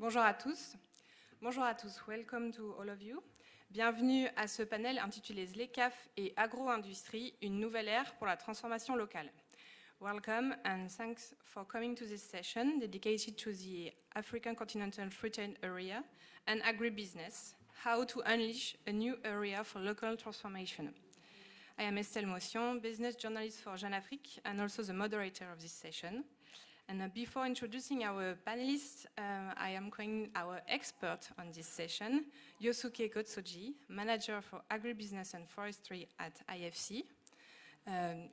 Bonjour à tous. Bonjour à tous. Welcome to all of you. Bienvenue à ce panel intitulé ZLECAf et agro-industrie, une nouvelle ère pour la transformation locale. Welcome and thanks for coming to this session dedicated to the African Continental Free Trade Area and agribusiness, how to unleash a new area for local transformation. I am Estelle Motion, business journalist for Jeune Afrique and also the moderator of this session. And before introducing our panelists, I am calling our expert on this session, Yosuke Gotsoji, manager for agribusiness and forestry at IFC,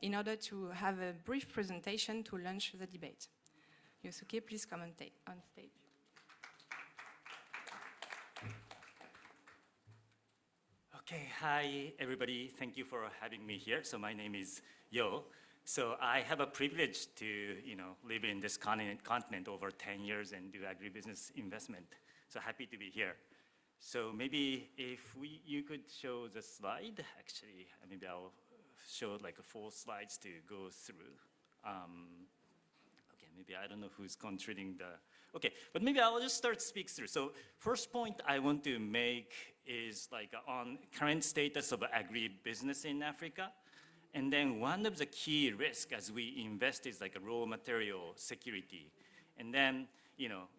in order to have a brief presentation to launch the debate. Yosuke, please come on stage. Okay, hi everybody. Thank you for having me here. So my name is Yo. So I have a privilege to, live in this continent over 10 years and do agribusiness investment. So happy to be here. So maybe if you could show the slide, actually, maybe I'll show like 4 slides to go through. Okay, maybe I don't know who's contributing okay, but maybe I'll just speak through. So first point I want to make is like on current status of agribusiness in Africa. And then one of the key risks as we invest is like a raw material security. And then,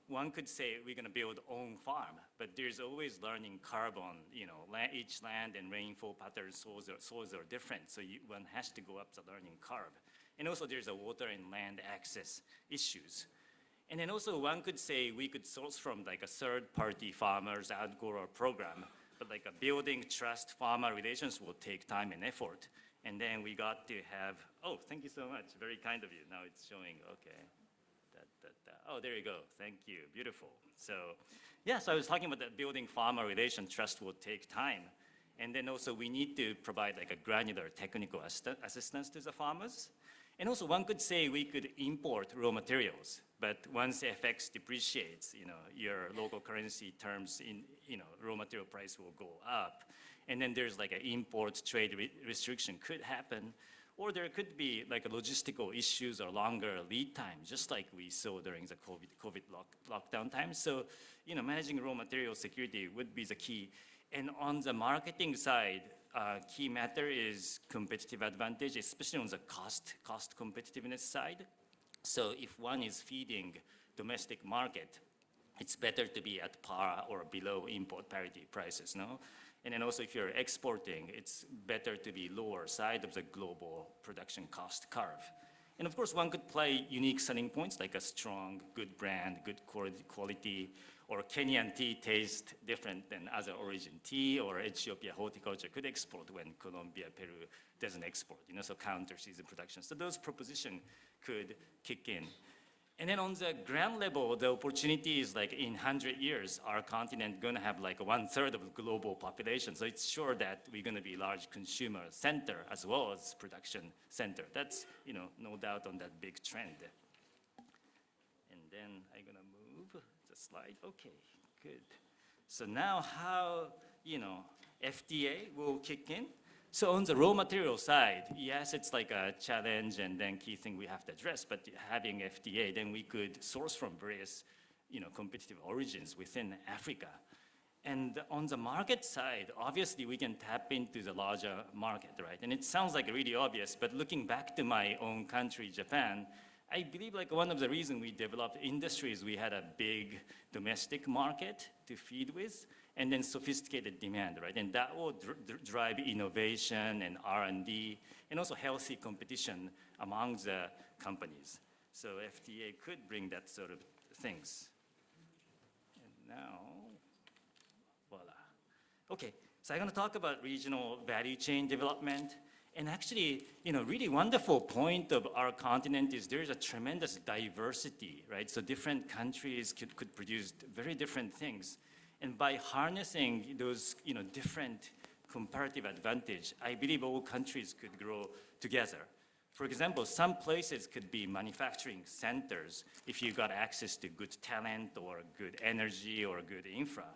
one could say we're going to build own farm, but there's always learning curve on, each land and rainfall patterns, soils are different. So one has to go up the learning curve. And also there's a water and land access issues. And then also one could say we could source from like a third-party farmers outgrow our program, but like a building trust farmer relations will take time and effort. And then we got to have, oh, thank you so much. Very kind of you. Now it's showing, okay. Oh, there you go. Thank you. Beautiful. So, yeah, so I was talking about that building farmer relation trust will take time. And then also we need to provide like a granular technical assistance to the farmers. And also one could say we could import raw materials, but once FX depreciates, your local currency terms in, raw material price will go up. And then there's like an import trade restriction could happen, or there could be like a logistical issues or longer lead time, just like we saw during the COVID lockdown time. So, managing raw material security would be the key. And on the marketing side, key matter is competitive advantage, especially on the cost competitiveness side. So if one is feeding domestic market, it's better to be at par or below import parity prices, no? And then also if you're exporting, it's better to be lower side of the global production cost curve. And of course, one could play unique selling points like a strong, good brand, good quality, or Kenyan tea taste different than other origin tea, or Ethiopia horticulture could export when Colombia, Peru doesn't export, so counter season production. So those propositions could kick in. And then on the ground level, the opportunity is like in 100 years, our continent gonna have like 1/3 of the global population. So it's sure that we're gonna be large consumer center as well as production center. That's, no doubt on that big trend. And then I'm gonna move the slide. Okay, good. So now how, FTA will kick in. So on the raw material side, yes, it's like a challenge and then key thing we have to address, but having FTA, then we could source from various, competitive origins within Africa. And on the market side, obviously we can tap into the larger market, right? And it sounds like really obvious, but looking back to my own country, Japan, I believe like one of the reasons we developed industries, we had a big domestic market to feed with, and then sophisticated demand, right? And that will drive innovation and R&D, and also healthy competition among the companies. So FTA could bring that sort of things. And now, voila. Okay, so I'm gonna talk about regional value chain development. And actually, really wonderful point of our continent is there's a tremendous diversity, right? So different countries could produce very different things. And by harnessing those, different comparative advantage, I believe all countries could grow together. For example, some places could be manufacturing centers if you got access to good talent or good energy or good infra.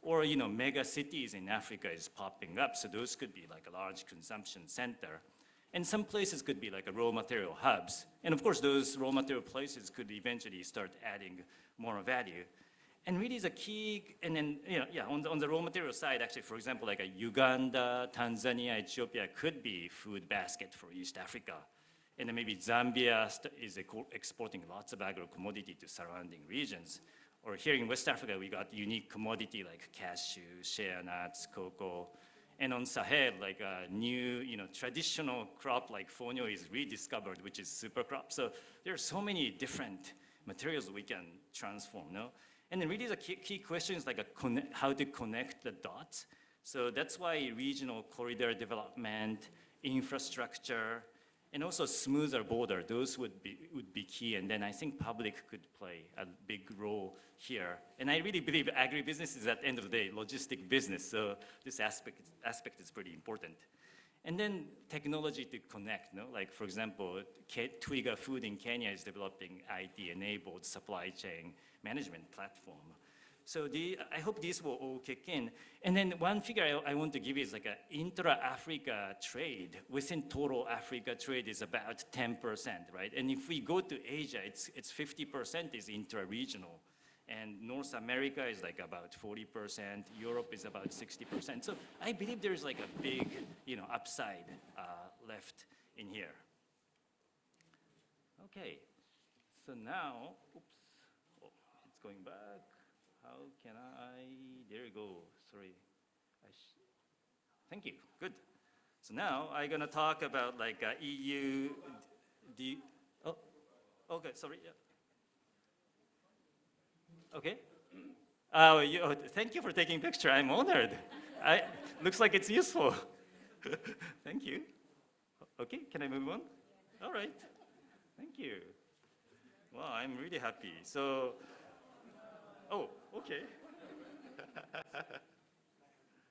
Or, mega cities in Africa is popping up, so those could be like a large consumption center. And some places could be like a raw material hubs. And of course, those raw material places could eventually start adding more value. And really the key, and then, on the raw material side, actually, for example, like Uganda, Tanzania, Ethiopia could be food basket for East Africa. And then maybe Zambia is exporting lots of agro-commodity to surrounding regions. Or here in West Africa, we got unique commodity like cashew, shea nuts, cocoa. And on Sahel, like a new, traditional crop like fonio is rediscovered, which is super crop. So there are so many different materials we can transform, no? And then really the key question is like how to connect the dots. So that's why regional corridor development, infrastructure, and also smoother border, those would be key. And then I think public could play a big role here. And I really believe agribusiness is at the end of the day logistic business. So this aspect is pretty important. And then technology to connect, no? Like for example, Twiga Food in Kenya is developing IT-enabled supply chain management platform. So I hope these will all kick in. And then one figure I want to give is like an intra-Africa trade. Within total Africa trade is about 10%, right? And if we go to Asia, it's 50% is intra-regional. And North America is like about 40%, Europe is about 60%. So I believe there's like a big, upside left in here. Okay, so now, it's going back. How can there you go, sorry. Thank you, good. So now I'm gonna talk about like EU, okay, sorry, yeah. Okay. Thank you for taking picture. I'm honored. Looks like it's useful. Thank you. Okay, can I move on? All right. Thank you. Wow, I'm really happy. So, okay.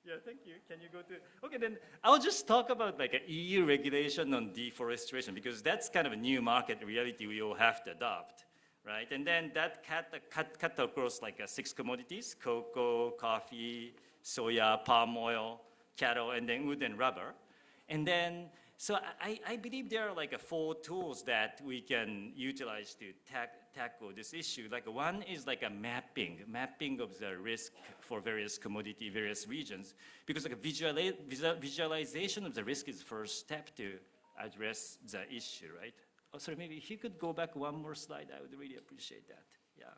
Yeah, thank you. Can you go to? Okay, then I'll just talk about like a EU regulation on deforestation because that's kind of a new market reality we all have to adopt. Right, and then that cut across like 6 commodities: cocoa, coffee, soya, palm oil, cattle, and then wood and rubber. And then, so I believe there are like 4 tools that we can utilize to tackle this issue. Like one is like a mapping of the risk for various commodity, various regions, because like a visualization of the risk is the first step to address the issue, right? Oh, sorry, maybe if you could go back one more slide, I would really appreciate that. Yeah.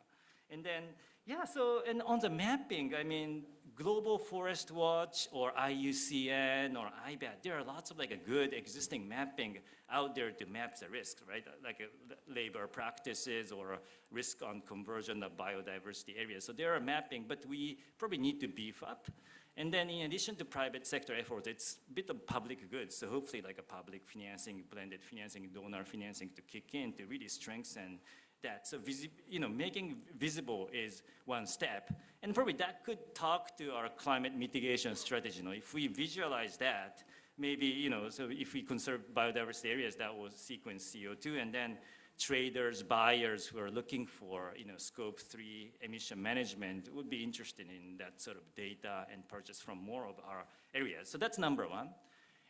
And then, and on the mapping, I mean, Global Forest Watch or IUCN or IBAT, there are lots of like a good existing mapping out there to map the risks, right? Like labor practices or risk on conversion of biodiversity areas. So there are mapping, but we probably need to beef up. And then in addition to private sector efforts, it's a bit of public goods. So hopefully like a public financing, blended financing, donor financing to kick in to really strengthen that. So making visible is one step. And probably that could talk to our climate mitigation strategy. If we visualize that, maybe, so if we conserve biodiversity areas, that will sequence CO2, and then traders, buyers who are looking for, scope 3 emission management would be interested in that sort of data and purchase from more of our areas. So that's number one.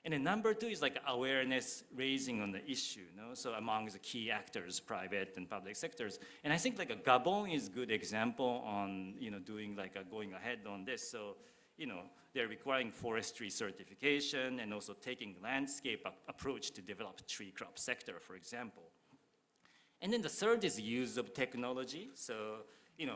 And then number 2 is like awareness raising on the issue, So among the key actors, private and public sectors. And I think like Gabon is a good example on, doing like going ahead on this. So, they're requiring forestry certification and also taking landscape approach to develop tree crop sector, for example. And then the third is use of technology. So,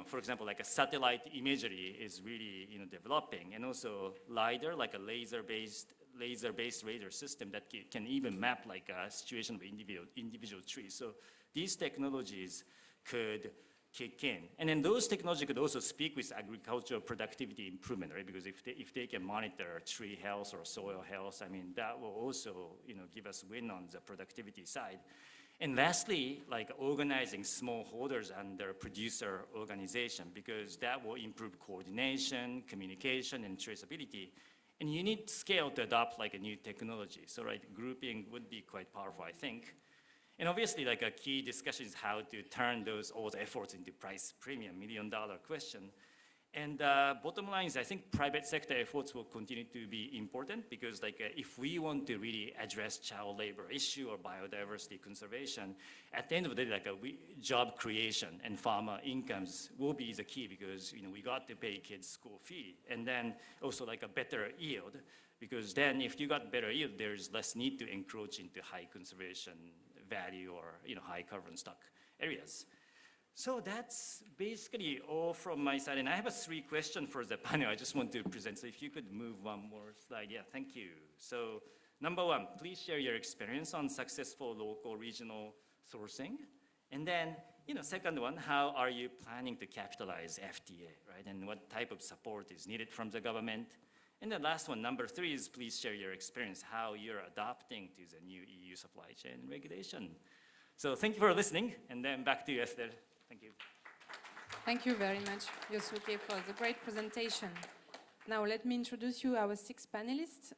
for example, like a satellite imagery is really, developing, and also LiDAR, like a laser-based radar system that can even map like a situation of individual trees. So these technologies could kick in. And then those technologies could also speak with agricultural productivity improvement, right? Because if they can monitor tree health or soil health, I mean, that will also, give us win on the productivity side. And lastly, like organizing smallholders under producer organization, because that will improve coordination, communication, and traceability. And you need scale to adopt like a new technology. So grouping would be quite powerful, I think. And obviously like a key discussion is how to turn all the efforts into price premium, $1 million question. And bottom line is, I think private sector efforts will continue to be important because if we want to really address child labor issue or biodiversity conservation, at the end of the day, job creation and farmer incomes will be the key because we got to pay kids school fee. And then also a better yield, because then if you got better yield, there's less need to encroach into high conservation value or high carbon stock areas. So that's basically all from my side. And I have 3 questions for the panel I just want to present. So if you could move one more slide. Yeah, thank you. So number 1, please share your experience on successful local regional sourcing. And then, second one, how are you planning to capitalize FTA, right? And what type of support is needed from the government? And the last one, number 3, is please share your experience, how you're adapting to the new EU supply chain regulation. So thank you for listening. And then back to you, Esther. Thank you. Thank you very much, Yosuke, for the great presentation. Now let me introduce you our 6 panelists.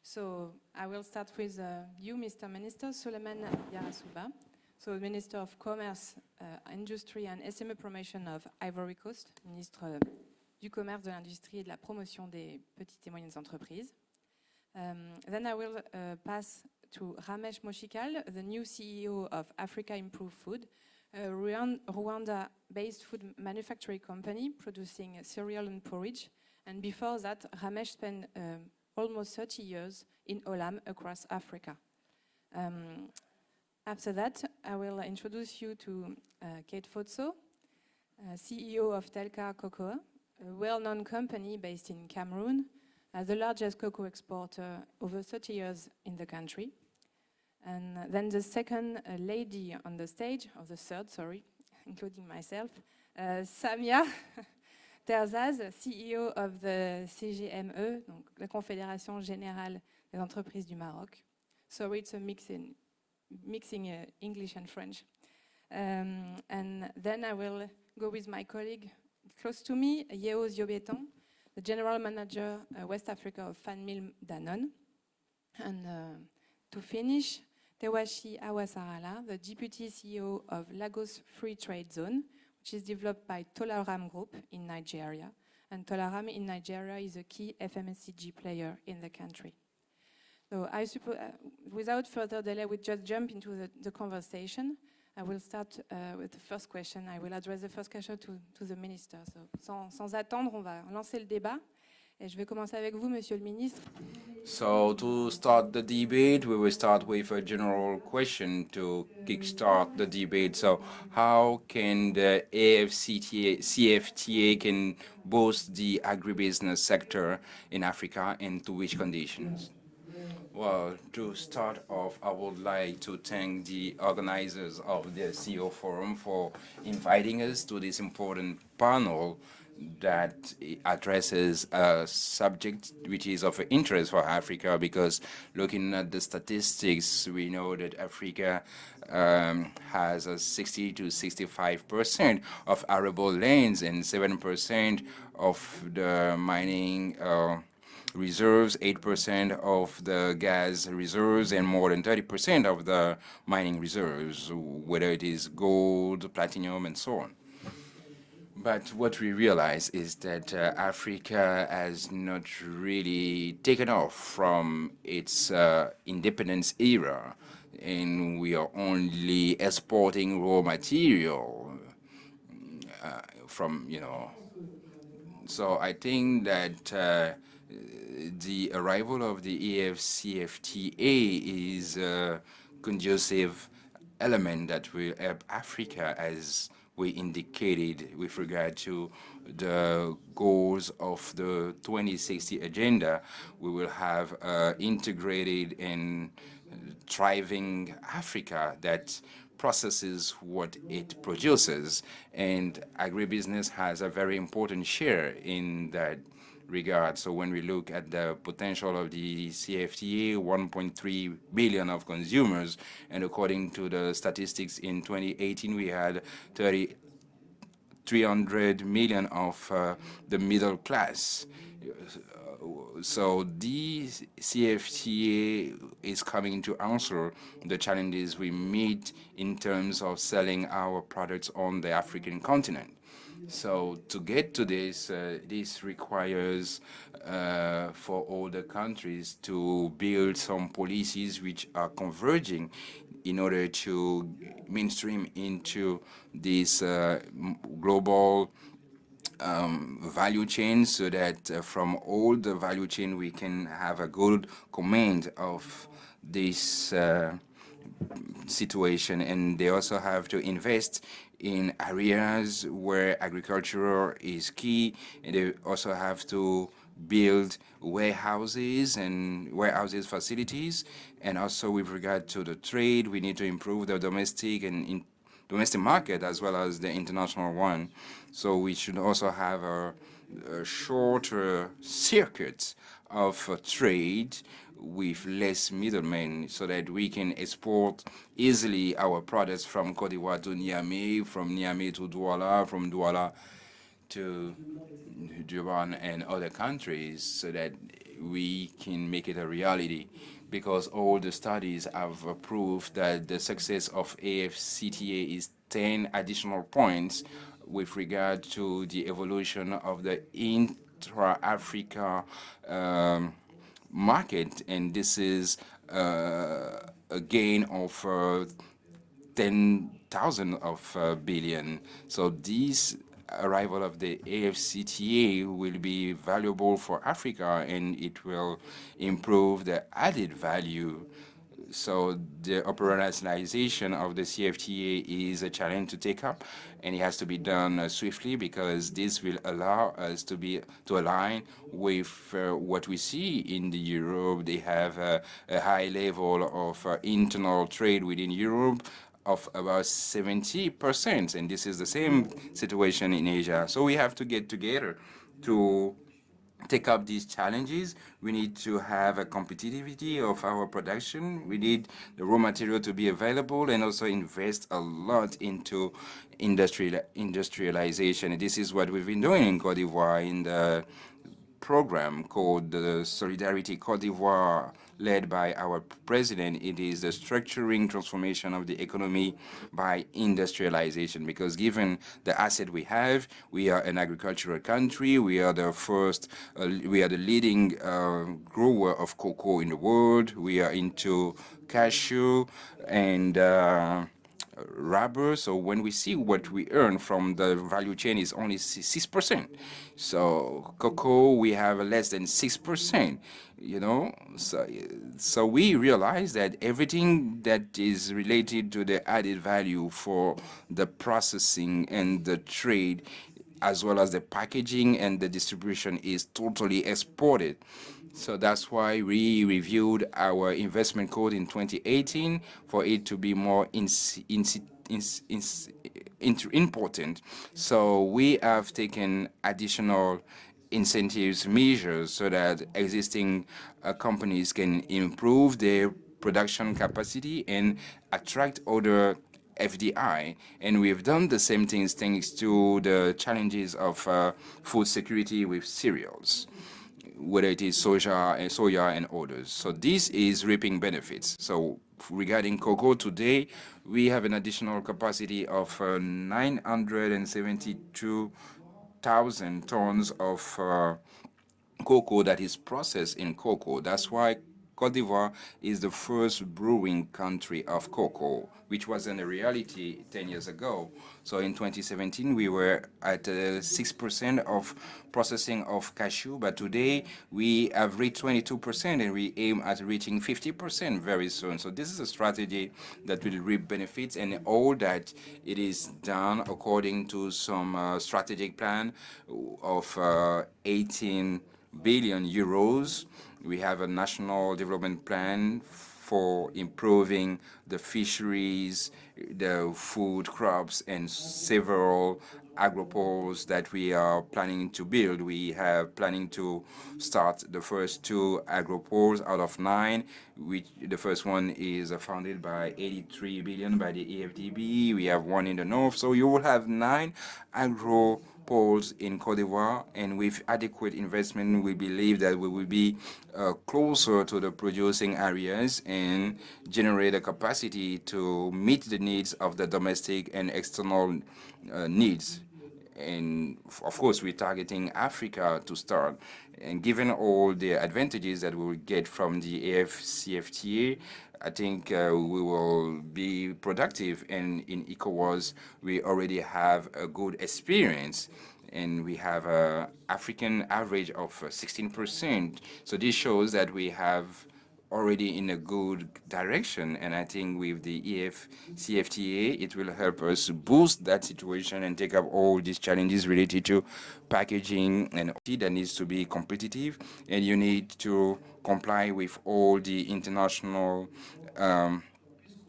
So I will start with you, Mr. Minister, Suleiman Yarasuba, so Minister of Commerce, Industry and SME Promotion of Ivory Coast, Ministre du Commerce, de l'Industrie et de la Promotion des petites et moyennes entreprises. Then I will pass to Ramesh Moshikal, the new CEO of Africa Improved Food, a Rwanda-based food manufacturing company producing cereal and porridge. And before that, Ramesh spent almost 30 years in Olam across Africa. After that, I will introduce you to Kate Fotso, CEO of Telka Cocoa, a well-known company based in Cameroon, the largest cocoa exporter over 30 years in the country. And then the second lady on the stage, or the third, sorry, including myself, Samia Terzaz, CEO of the CGME, donc la Confédération Générale des Entreprises du Maroc. Sorry, it's a mixing English and French. And then I will go with my colleague close to me, Yeo Ziobetan, the General Manager, West Africa of Fan Mill Danone. And to finish, Tewashi Awasarala, the Deputy CEO of Lagos Free Trade Zone, which is developed by Tolaram Group in Nigeria. And Tolaram in Nigeria is a key FMCG player in the country. So I suppose, without further delay, we just jump into the conversation. I will start with the first question. I will address the first question to the minister. So, sans attendre, on va lancer le débat. Et je vais commencer avec vous, Monsieur le Ministre. So to start the debate, we will start with a general question to kickstart the debate. So how can the CFTA can boost the agribusiness sector in Africa, and to which conditions? Well, to start off, I would like to thank the organizers of the CEO Forum for inviting us to this important panel that addresses a subject which is of interest for Africa, because looking at the statistics, we know that Africa has a 60 to 65% of arable lands and 7% of the mining reserves, 8% of the gas reserves, and more than 30% of the mining reserves, whether it is gold, platinum, and so on. But what we realize is that Africa has not really taken off from its independence era, and we are only exporting raw material from, So I think that the arrival of the AfCFTA is a conducive element that will help Africa, as we indicated with regard to the goals of the 2060 agenda. We will have integrated and thriving Africa that processes what it produces, and agribusiness has a very important share in that regard. So when we look at the potential of the CFTA, 1.3 billion of consumers, and according to the statistics in 2018, we had 300 million of the middle class. So the CFTA is coming to answer the challenges we meet in terms of selling our products on the African continent. So to get to this, this requires for all the countries to build some policies which are converging in order to mainstream into this global value chain, so that from all the value chain we can have a good command of this situation. And they also have to invest in areas where agriculture is key, and they also have to build warehouses and warehouses facilities. And also with regard to the trade, we need to improve the domestic and domestic market as well as the international one. So we should also have a shorter circuit of trade with less middlemen, so that we can export easily our products from Cote d'Ivoire to Niamey, from Niamey to Douala, from Douala to Durban and other countries, so that we can make it a reality. Because all the studies have proved that the success of AfCFTA is 10 additional points with regard to the evolution of the intra-Africa market, and this is a gain of 10,000 of billion. So this arrival of the AfCFTA will be valuable for Africa, and it will improve the added value. So the operationalization of the CFTA is a challenge to take up, and it has to be done swiftly, because this will allow us to align with what we see in the Europe. They have a high level of internal trade within Europe of about 70%, and this is the same situation in Asia. So we have to get together to take up these challenges. We need to have a competitivity of our production. We need the raw material to be available, and also invest a lot into industrialization. And this is what we've been doing in Cote d'Ivoire in the program called the Solidarity Cote d'Ivoire, led by our president. It is the structuring transformation of the economy by industrialization, because given the asset we have, we are an agricultural country. We are the first, we are the leading grower of cocoa in the world. We are into cashew and rubber. So when we see what we earn from the value chain is only 6%. So cocoa, we have less than 6%, you know. So we realize that everything that is related to the added value for the processing and the trade, as well as the packaging and the distribution, is totally exported. So that's why we reviewed our investment code in 2018 for it to be more important. So we have taken additional incentives measures so that existing companies can improve their production capacity and attract other FDI. And we've done the same things thanks to the challenges of food security with cereals, whether it is soya and others. So this is reaping benefits. So regarding cocoa today, we have an additional capacity of 972,000 tons of cocoa that is processed in cocoa. That's why Cote d'Ivoire is the first brewing country of cocoa, which wasn't a reality 10 years ago. So in 2017, we were at 6% of processing of cashew, but today we have reached 22%, and we aim at reaching 50% very soon. So this is a strategy that will reap benefits, and all that it is done according to some strategic plan of 18 billion euros. We have a national development plan for improving the fisheries, the food crops, and several agropoles that we are planning to build. We have planning to start the first 2 agropoles out of 9. which the first one is funded by 83 billion by the AFDB. We have one in the north. So you will have 9 agro poles in Cote d'Ivoire, and with adequate investment, we believe that we will be closer to the producing areas and generate a capacity to meet the needs of the domestic and external needs. And of course, we're targeting Africa to start. And given all the advantages that we will get from the AfCFTA, I think we will be productive. And in ECOWAS, we already have a good experience. And we have an African average of 16%. So this shows that we have already in a good direction, and I think with the EFCFTA, it will help us boost that situation and take up all these challenges related to packaging and that needs to be competitive, and you need to comply with all the international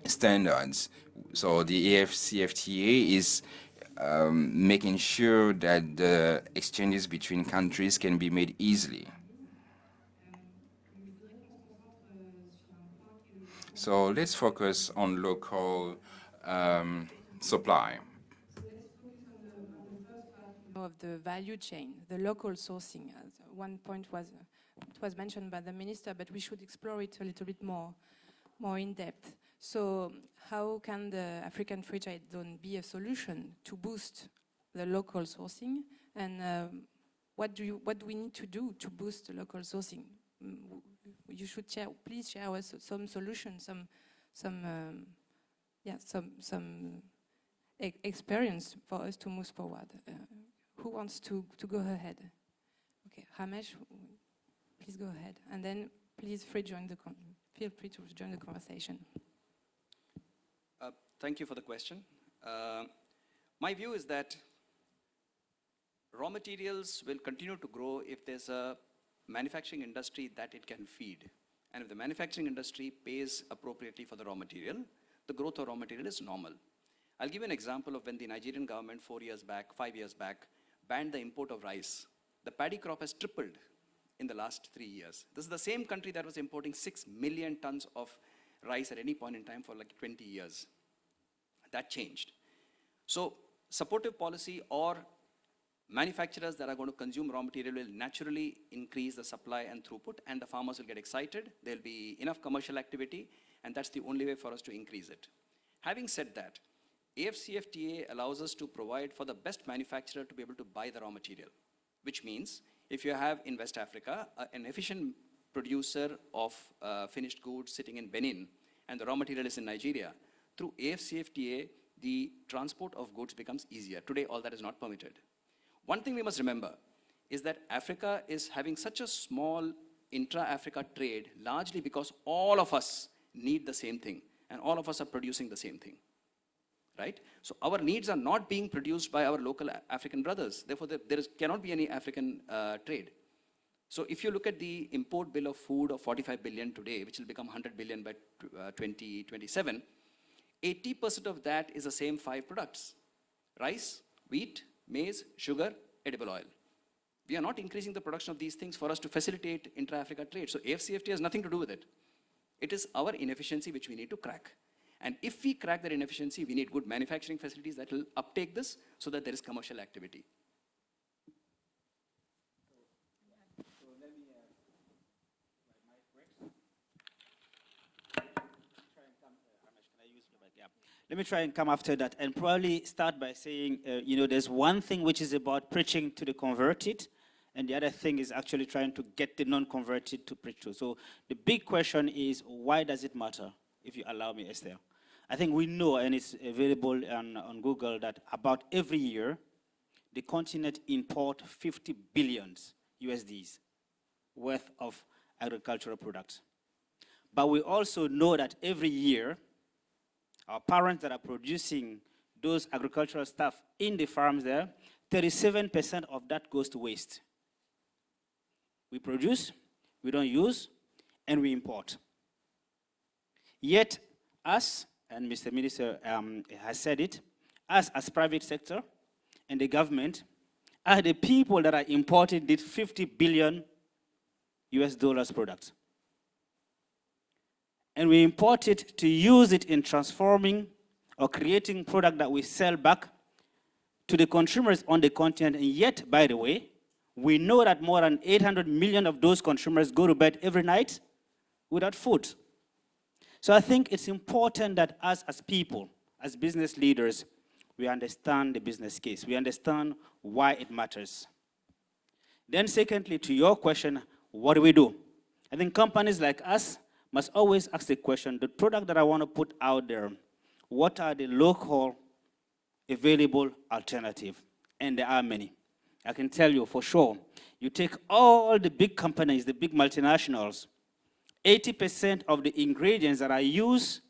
standards. So the AfCFTA is making sure that the exchanges between countries can be made easily. So let's focus on local supply. Of the value chain, the local sourcing. One point was it was mentioned by the minister, but we should explore it a little bit more in depth. So, how can the African Free Trade Zone be a solution to boost the local sourcing, and what do we need to do to boost the local sourcing? You should please share with us some solutions, some experience for us to move forward. Who wants to go ahead? Okay, Ramesh, please go ahead, and then please feel free to join the conversation. Thank you for the question. My view is that raw materials will continue to grow if there's a manufacturing industry that it can feed. And if the manufacturing industry pays appropriately for the raw material, the growth of raw material is normal. I'll give you an example of when the Nigerian government 5 years back, banned the import of rice. The paddy crop has tripled in the last 3 years. This is the same country that was importing 6 million tons of rice at any point in time for like 20 years. That changed. So supportive policy or manufacturers that are going to consume raw material will naturally increase the supply and throughput, and the farmers will get excited. There'll be enough commercial activity, and that's the only way for us to increase it. Having said that, AfCFTA allows us to provide for the best manufacturer to be able to buy the raw material, which means if you have in West Africa an efficient producer of finished goods sitting in Benin and the raw material is in Nigeria, through AfCFTA, the transport of goods becomes easier. Today, all that is not permitted. One thing we must remember is that Africa is having such a small intra-Africa trade largely because all of us need the same thing and all of us are producing the same thing, right? So our needs are not being produced by our local African brothers. Therefore, there cannot be any African trade. So if you look at the import bill of food of 45 billion today, which will become 100 billion by 2027, 80% of that is the same 5 products: rice, wheat, maize, sugar, edible oil. We are not increasing the production of these things for us to facilitate intra-Africa trade. So AfCFTA has nothing to do with it. It is our inefficiency which we need to crack. And if we crack that inefficiency, we need good manufacturing facilities that will uptake this so that there is commercial activity. Let me try and come after that and probably start by saying, there's one thing which is about preaching to the converted, and the other thing is actually trying to get the non-converted to preach to. So the big question is, why does it matter, if you allow me, Esther? I think we know, and it's available on Google, that about every year, the continent import 50 billions USDs worth of agricultural products. But we also know that every year, our parents that are producing those agricultural stuff in the farms there, 37% of that goes to waste. We produce, we don't use, and we import. Yet, us, and Mr. Minister has said it, us as private sector and the government are the people that are importing these 50 billion US dollars products. and we import it to use it in transforming or creating product that we sell back to the consumers on the continent. And yet, by the way, we know that more than 800 million of those consumers go to bed every night without food. So I think it's important that us as people, as business leaders, we understand the business case. We understand why it matters. Then secondly, to your question, what do we do? I think companies like us must always ask the question, the product that I want to put out there, what are the local available alternatives? And there are many. I can tell you for sure, you take all the big companies, the big multinationals, 80% of the ingredients that are used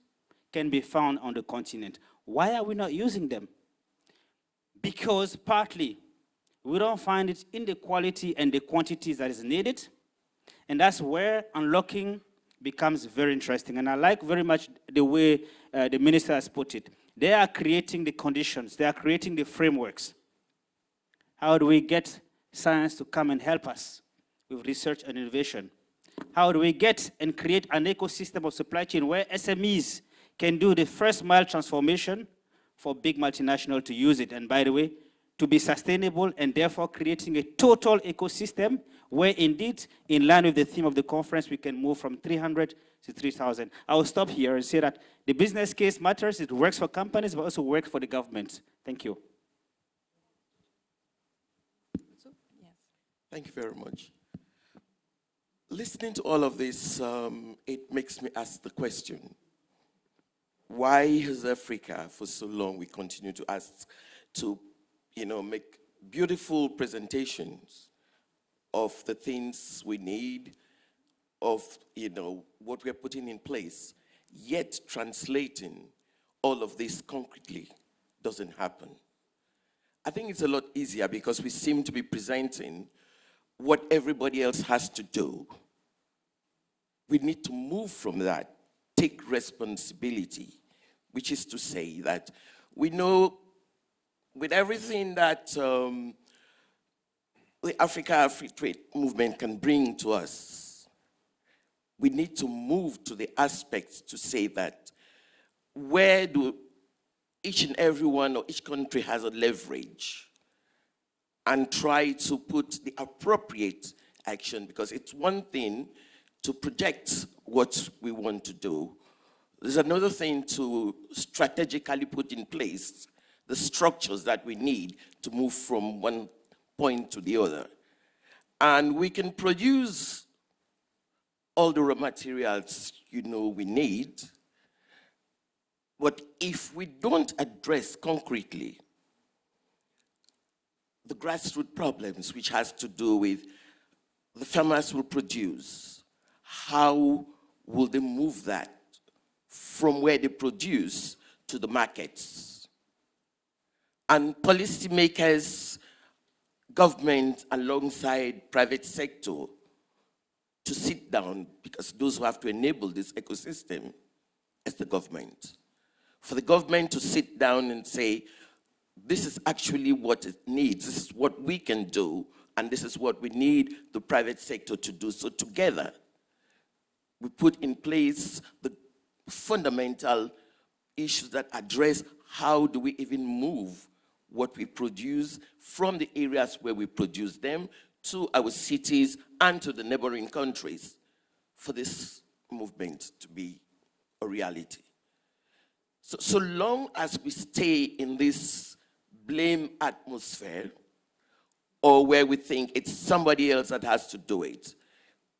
can be found on the continent. Why are we not using them? Because partly, we don't find it in the quality and the quantities that is needed, and that's where unlocking becomes very interesting. And I like very much the way the minister has put it. They are creating the conditions, they are creating the frameworks. How do we get science to come and help us with research and innovation? How do we get and create an ecosystem of supply chain where SMEs can do the first mile transformation for big multinationals to use it? And by the way, to be sustainable and therefore creating a total ecosystem where indeed, in line with the theme of the conference, we can move from 300 to 3,000. I will stop here and say that the business case matters. It works for companies, but also works for the government. Thank you. Thank you very much. Listening to all of this, it makes me ask the question, why has Africa, for so long, we continue to ask to, make beautiful presentations of the things we need, of, what we're putting in place, yet translating all of this concretely doesn't happen. I think it's a lot easier because we seem to be presenting what everybody else has to do. We need to move from that, take responsibility, which is to say that we know with everything that the Africa Free Trade Movement can bring to us, we need to move to the aspects to say that where do each and every one or each country has a leverage, and try to put the appropriate action, because it's one thing to project what we want to do. There's another thing to strategically put in place the structures that we need to move from one point to the other. And we can produce all the raw materials we need, but if we don't address concretely the grassroots problems, which has to do with the farmers will produce, how will they move that from where they produce to the markets? And policymakers, government alongside private sector to sit down, because those who have to enable this ecosystem is the government. For the government to sit down and say, this is actually what it needs, this is what we can do, and this is what we need the private sector to do. So together, we put in place the fundamental issues that address how do we even move what we produce from the areas where we produce them to our cities and to the neighboring countries for this movement to be a reality. So long as we stay in this blame atmosphere, or where we think it's somebody else that has to do it,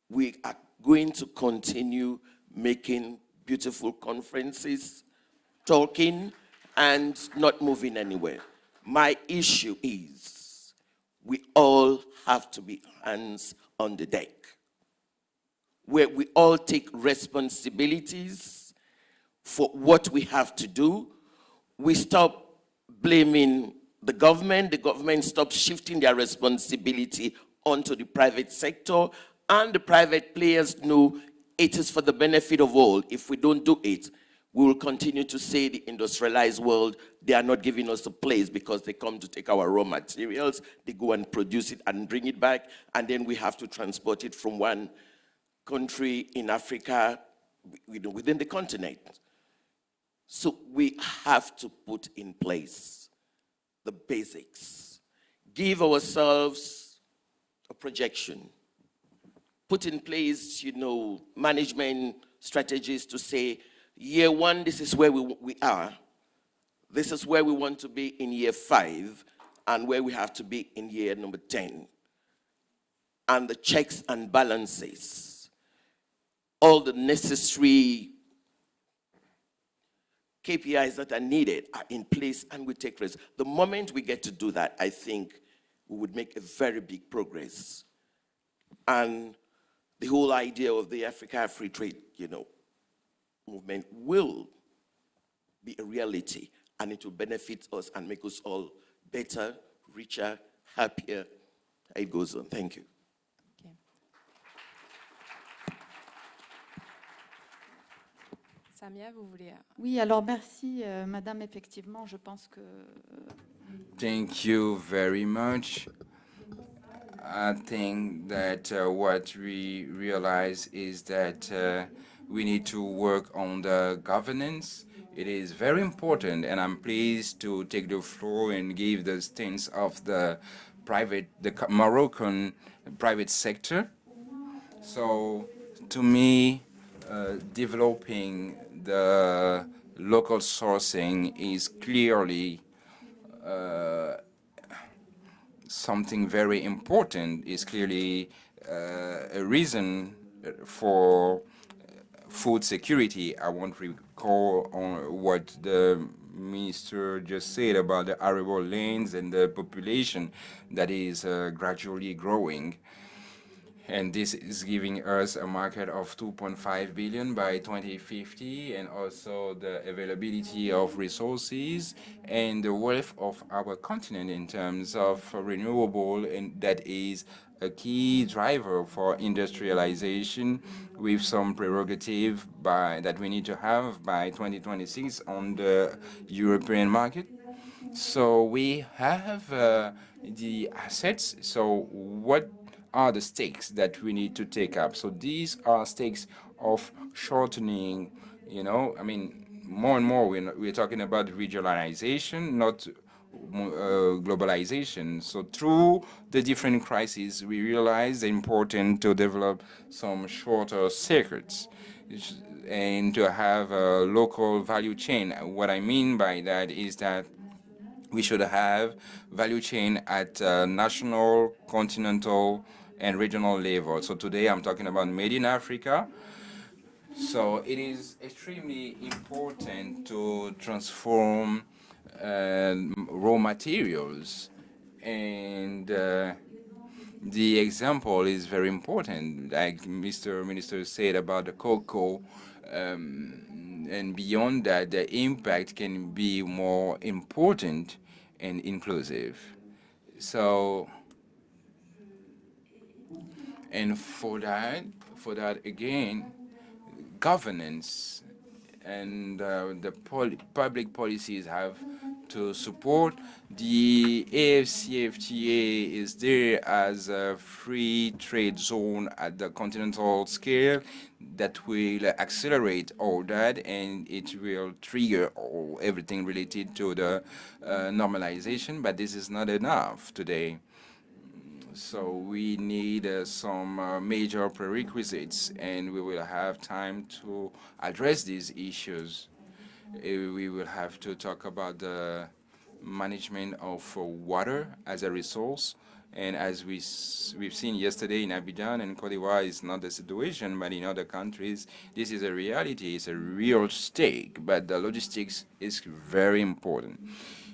we are going to continue making beautiful conferences, talking, and not moving anywhere. My issue is we all have to be hands on the deck, where we all take responsibilities for what we have to do. We stop blaming the government stops shifting their responsibility onto the private sector, and the private players know it is for the benefit of all. If we don't do it, we will continue to say the industrialized world, they are not giving us a place because they come to take our raw materials, they go and produce it and bring it back, and then we have to transport it from one country in Africa within the continent. So we have to put in place the basics, give ourselves a projection, put in place, management strategies to say, year one, this is where we are. This is where we want to be in year 5 and where we have to be in year number 10. And the checks and balances, all the necessary KPIs that are needed are in place and we take risks. The moment we get to do that, I think we would make a very big progress. And the whole idea of the Africa Free Trade, movement will be a reality, and it will benefit us and make us all better, richer, happier. It goes on. Thank you. Okay. Samia, vous voulez... Oui, alors merci, Madame. Effectivement, je pense que... Thank you very much. I think that what we realize is that we need to work on the governance. It is very important, and I'm pleased to take the floor and give the stance of the Moroccan private sector. So, to me, developing the local sourcing is clearly something very important, is clearly a reason for food security. I won't recall on what the minister just said about the arable lands and the population that is gradually growing. And this is giving us a market of 2.5 billion by 2050, and also the availability of resources and the wealth of our continent in terms of renewable, and that is a key driver for industrialization, with some prerogative that we need to have by 2026 on the European market. So we have the assets. So what are the stakes that we need to take up? So these are stakes of shortening, more and more we're talking about regionalization, not globalization. So through the different crises, we realize the importance to develop some shorter circuits and to have a local value chain. What I mean by that is that we should have value chain at national, continental, and regional level. So today I'm talking about Made in Africa. So it is extremely important to transform raw materials, and the example is very important, like Mr. Minister said about the cocoa, and beyond that, the impact can be more important and inclusive. So, and for that again, governance and the public policies have to support. The AfCFTA is there as a free trade zone at the continental scale that will accelerate all that, and it will trigger everything related to the normalization, but this is not enough today. So we need some major prerequisites, and we will have time to address these issues. We will have to talk about the management of water as a resource. And as we've seen yesterday in Abidjan and Cote d'Ivoire, it's not the situation, but in other countries, this is a reality. It's a real stake, but the logistics is very important.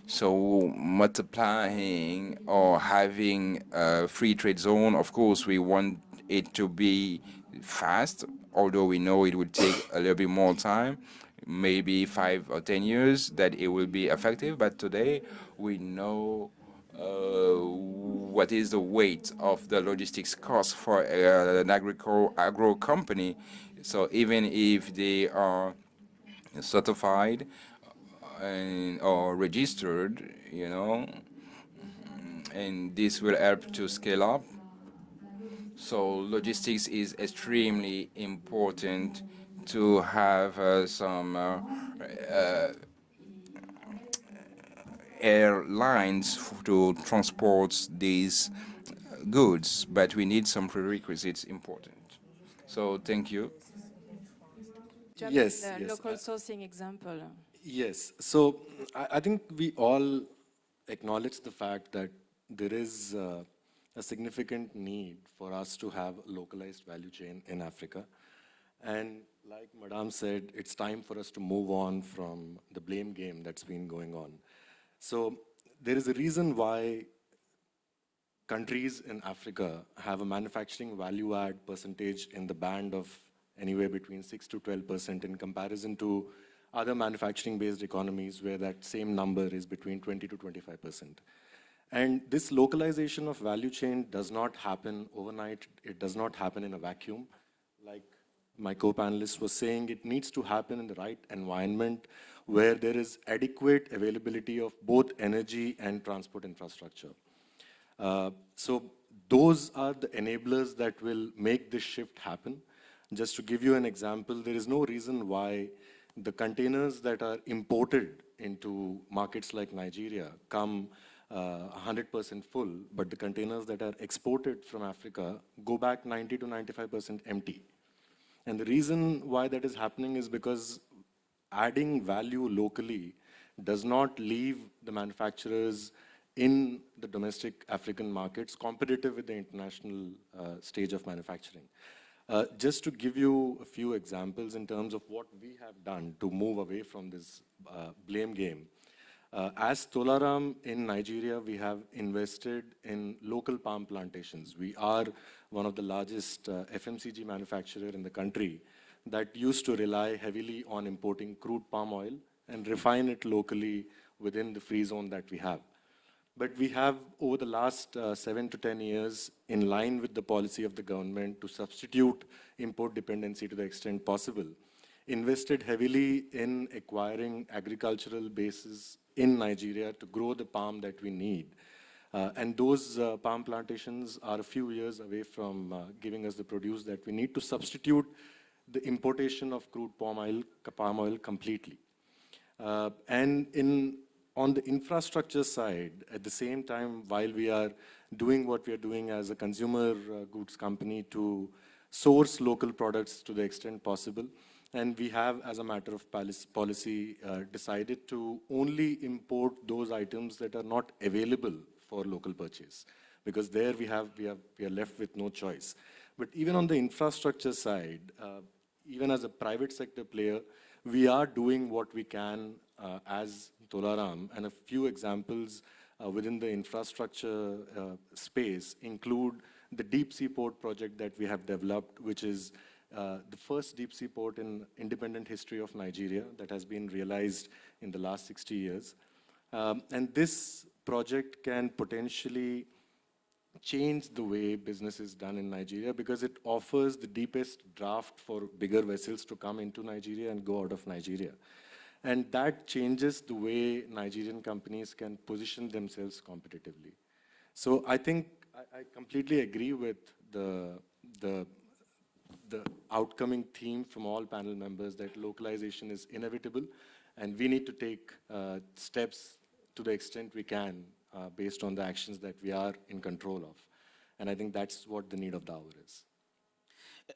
So multiplying or having a free trade zone, of course, we want it to be fast, although we know it would take a little bit more time, maybe 5 or 10 years, that it will be effective. But today we know what is the weight of the logistics cost for an agro company. So even if they are certified or registered, and this will help to scale up. So logistics is extremely important to have some airlines to transport these goods, but we need some prerequisites important. So thank you. Jump Yes, in the yes, local sourcing example. Yes. So I think we all acknowledge the fact that there is a significant need for us to have a localized value chain in Africa. And like Madame said, it's time for us to move on from the blame game that's been going on. So there is a reason why countries in Africa have a manufacturing value add percentage in the band of anywhere between 6 to 12% in comparison to other manufacturing-based economies where that same number is between 20 to 25%. And this localization of value chain does not happen overnight. It does not happen in a vacuum. Like my co-panelist was saying, it needs to happen in the right environment where there is adequate availability of both energy and transport infrastructure. So those are the enablers that will make this shift happen. Just to give you an example, there is no reason why the containers that are imported into markets like Nigeria come 100% full, but the containers that are exported from Africa go back 90 to 95% empty. And the reason why that is happening is because adding value locally does not leave the manufacturers in the domestic African markets competitive with the international stage of manufacturing. Just to give you a few examples in terms of what we have done to move away from this blame game. As Tolaram in Nigeria, we have invested in local palm plantations. We are one of the largest FMCG manufacturer in the country that used to rely heavily on importing crude palm oil and refine it locally within the free zone that we have. But we have, over the last 7 to 10 years, in line with the policy of the government to substitute import dependency to the extent possible, invested heavily in acquiring agricultural bases in Nigeria to grow the palm that we need. And those palm plantations are a few years away from giving us the produce that we need to substitute the importation of crude palm oil completely. And on the infrastructure side, at the same time, while we are doing what we are doing as a consumer goods company to source local products to the extent possible, and we have, as a matter of policy, decided to only import those items that are not available for local purchase, because there we are left with no choice. But even on the infrastructure side, even as a private sector player, we are doing what we can as Tolaram, and a few examples within the infrastructure space include the deep sea port project that we have developed, which is the first deep sea port in independent history of Nigeria that has been realized in the last 60 years. And this project can potentially change the way business is done in Nigeria because it offers the deepest draft for bigger vessels to come into Nigeria and go out of Nigeria. And that changes the way Nigerian companies can position themselves competitively. So I think I completely agree with the outcoming theme from all panel members that localization is inevitable, and we need to take steps to the extent we can based on the actions that we are in control of. And I think that's what the need of the hour is.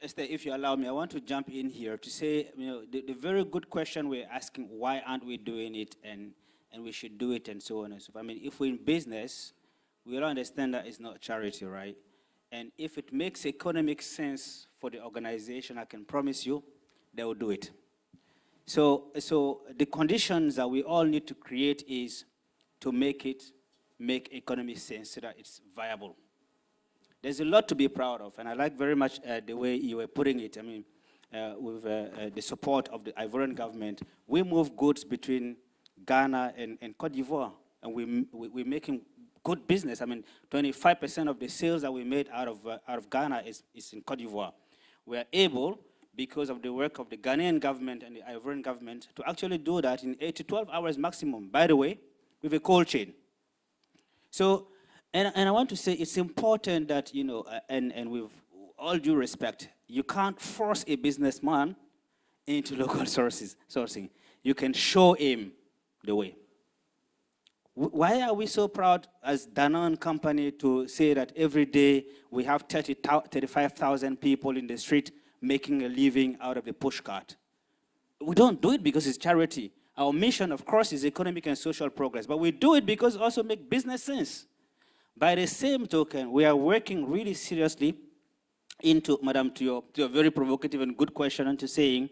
Esther, if you allow me, I want to jump in here to say, the very good question we're asking, why aren't we doing it, and we should do it, and so on and so forth. I mean, if we're in business, we all understand that it's not charity, right? And if it makes economic sense for the organization, I can promise you, they will do it. So the conditions that we all need to create is to make economic sense so that it's viable. There's a lot to be proud of, and I like very much the way you were putting it. I mean, with the support of the Ivorian government, we move goods between Ghana and Cote d'Ivoire, and we're making good business. I mean, 25% of the sales that we made out of Ghana is in Cote d'Ivoire. We are able, because of the work of the Ghanaian government and the Ivorian government, to actually do that in 8 to 12 hours maximum, by the way, with a cold chain. So, and I want to say it's important that, and with all due respect, you can't force a businessman into local sourcing. You can show him the way. Why are we so proud as Danone company to say that every day we have 35,000 people in the street making a living out of the pushcart? We don't do it because it's charity. Our mission, of course, is economic and social progress, but we do it because it also makes business sense. By the same token, we are working really seriously into, Madam, to your very provocative and good question, into saying,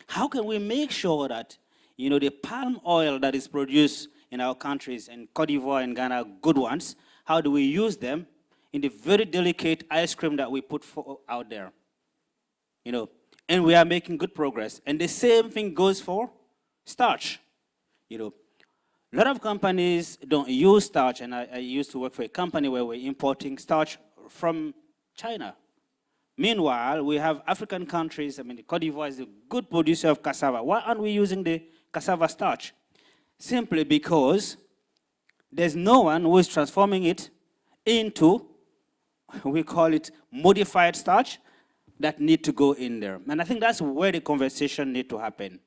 how can we make sure that, you know, the palm oil that is produced in our countries, and Cote d'Ivoire and Ghana, good ones, how do we use them in the very delicate ice cream that we put out there? You know, and we are making good progress. And the same thing goes for starch. You know, a lot of companies don't use starch, and I used to work for a company where we're importing starch from China. Meanwhile, we have African countries, I mean, Cote d'Ivoire is a good producer of cassava. Why aren't we using the cassava starch? Simply because there's no one who is transforming it into, we call it modified starch, that need to go in there. And I think that's where the conversation need to happen.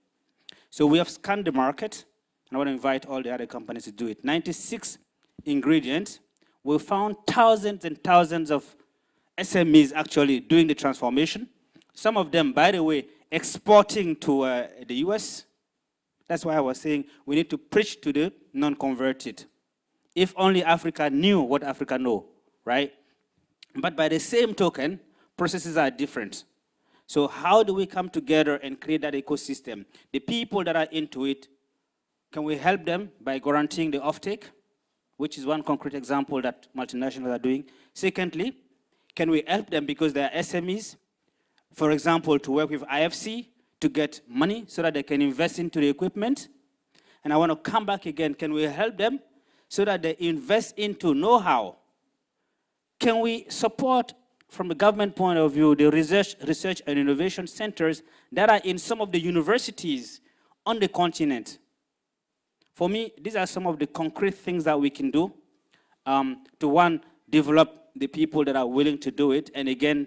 So we have scanned the market, and I want to invite all the other companies to do it. 96 ingredients. We found thousands and thousands of SMEs actually doing the transformation. Some of them, by the way, exporting to the US. That's why I was saying we need to preach to the non-converted. If only Africa knew what Africa knows, right? But by the same token, processes are different. So how do we come together and create that ecosystem? The people that are into it, can we help them by guaranteeing the offtake, which is one concrete example that multinationals are doing? Secondly, can we help them because they are SMEs, for example, to work with IFC to get money so that they can invest into the equipment? And I want to come back again. Can we help them so that they invest into know-how? Can we support, from a government point of view, the research and innovation centers that are in some of the universities on the continent? For me, these are some of the concrete things that we can do to, one, develop the people that are willing to do it, and again,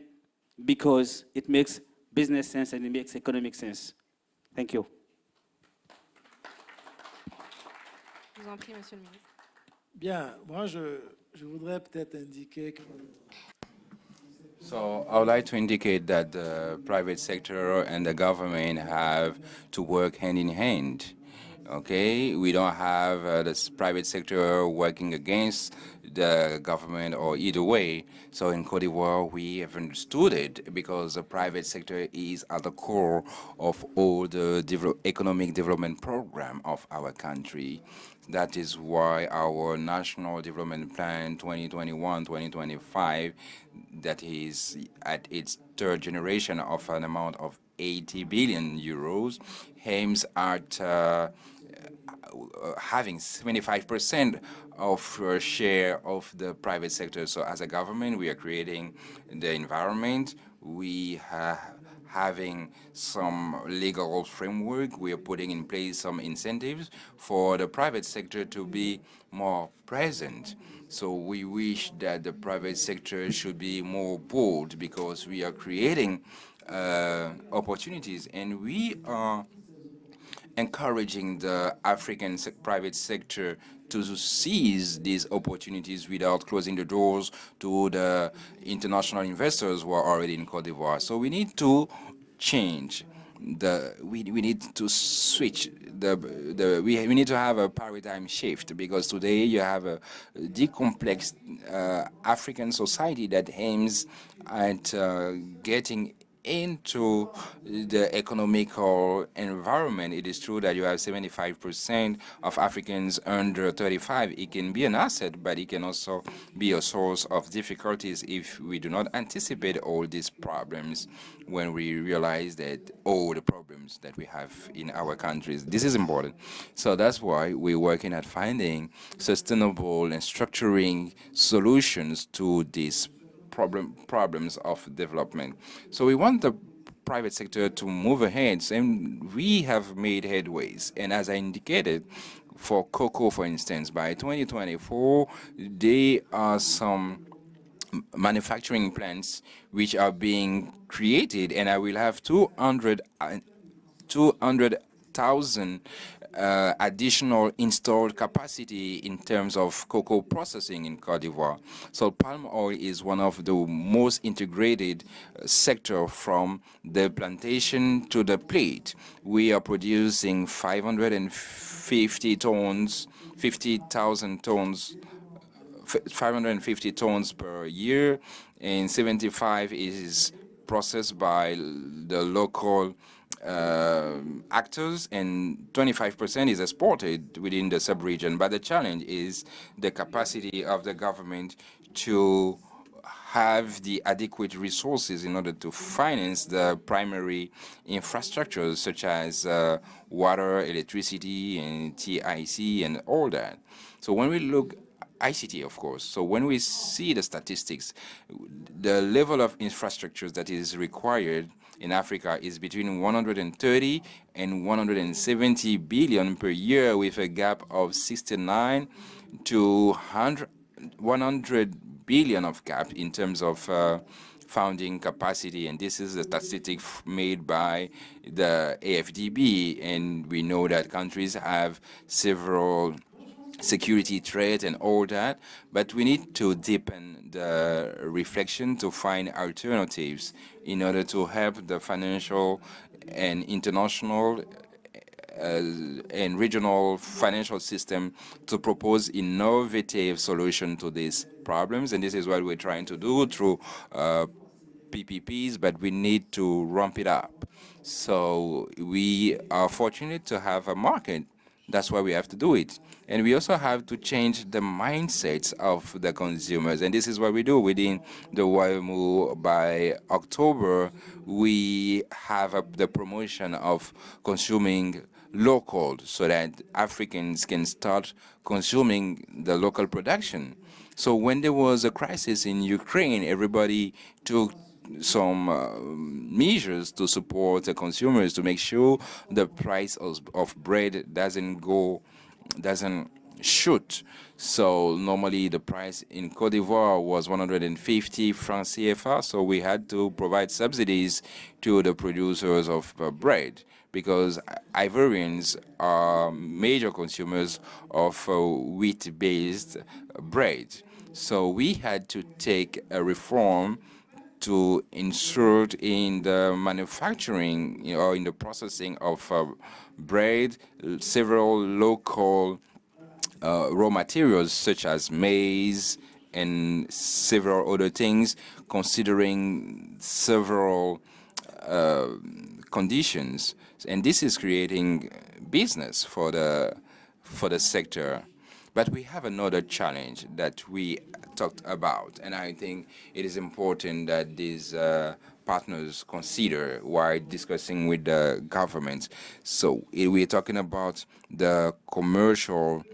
because it makes business sense and it makes economic sense. Thank you. Je vous en prie, Monsieur le Ministre. Bien, moi je voudrais peut-être indiquer que... So I would like to indicate that the private sector and the government have to work hand in hand. Okay, we don't have the private sector working against the government or either way. So in Cote d'Ivoire, we have understood it because the private sector is at the core of all the economic development program of our country. That is why our National Development Plan 2021-2025, that is at its third generation of an amount of 80 billion euros, aims at having 75% of share of the private sector. So as a government, we are creating the environment. We are having some legal framework. We are putting in place some incentives for the private sector to be more present. So we wish that the private sector should be more bold because we are creating opportunities, and we are encouraging the African private sector to seize these opportunities without closing the doors to the international investors who are already in Cote d'Ivoire. So we need to change we need to switch we need to have a paradigm shift, because today you have a decomplex African society that aims at getting into the economical environment. It is true that you have 75% of Africans under 35. It can be an asset, but it can also be a source of difficulties if we do not anticipate all these problems when we realize that all the problems that we have in our countries. This is important. So that's why we're working at finding sustainable and structuring solutions to these problems of development. So we want the private sector to move ahead, and we have made headways. And as I indicated, for cocoa, for instance, by 2024, there are some manufacturing plants which are being created, and I will have 200 200,000 additional installed capacity in terms of cocoa processing in Côte d'Ivoire. So palm oil is one of the most integrated sector from the plantation to the plate. We are producing 550 tons, 50,000 tons 550 tons per year, and 75 is processed by the local actors, and 25% is exported within the sub-region. But the challenge is the capacity of the government to have the adequate resources in order to finance the primary infrastructures such as water, electricity, and TIC, and all that. So when we look ICT, of course. So when we see the statistics, the level of infrastructures that is required in Africa is between 130 and 170 billion per year, with a gap of 69 to 100 billion of gap in terms of founding capacity. And this is a statistic made by the AFDB. And we know that countries have several security threat and all that, but we need to deepen the reflection to find alternatives in order to help the financial and international and regional financial system to propose innovative solution to these problems. And this is what we're trying to do through PPPs, but we need to ramp it up. So we are fortunate to have a market. That's why we have to do it. And we also have to change the mindsets of the consumers. And this is what we do within the YMU. By October, we have the promotion of consuming local so that Africans can start consuming the local production. So when there was a crisis in Ukraine, everybody took some measures to support the consumers to make sure the price of bread doesn't shoot. So normally the price in Côte d'Ivoire was 150 francs CFA, so we had to provide subsidies to the producers of bread, because Ivorians are major consumers of wheat-based bread. So we had to take a reform to insert in the manufacturing or in the processing of bread several local raw materials such as maize and several other things, considering several conditions. And this is creating business for the sector. But we have another challenge that we talked about, and I think it is important that these partners consider while discussing with the government. So we're talking about the commercial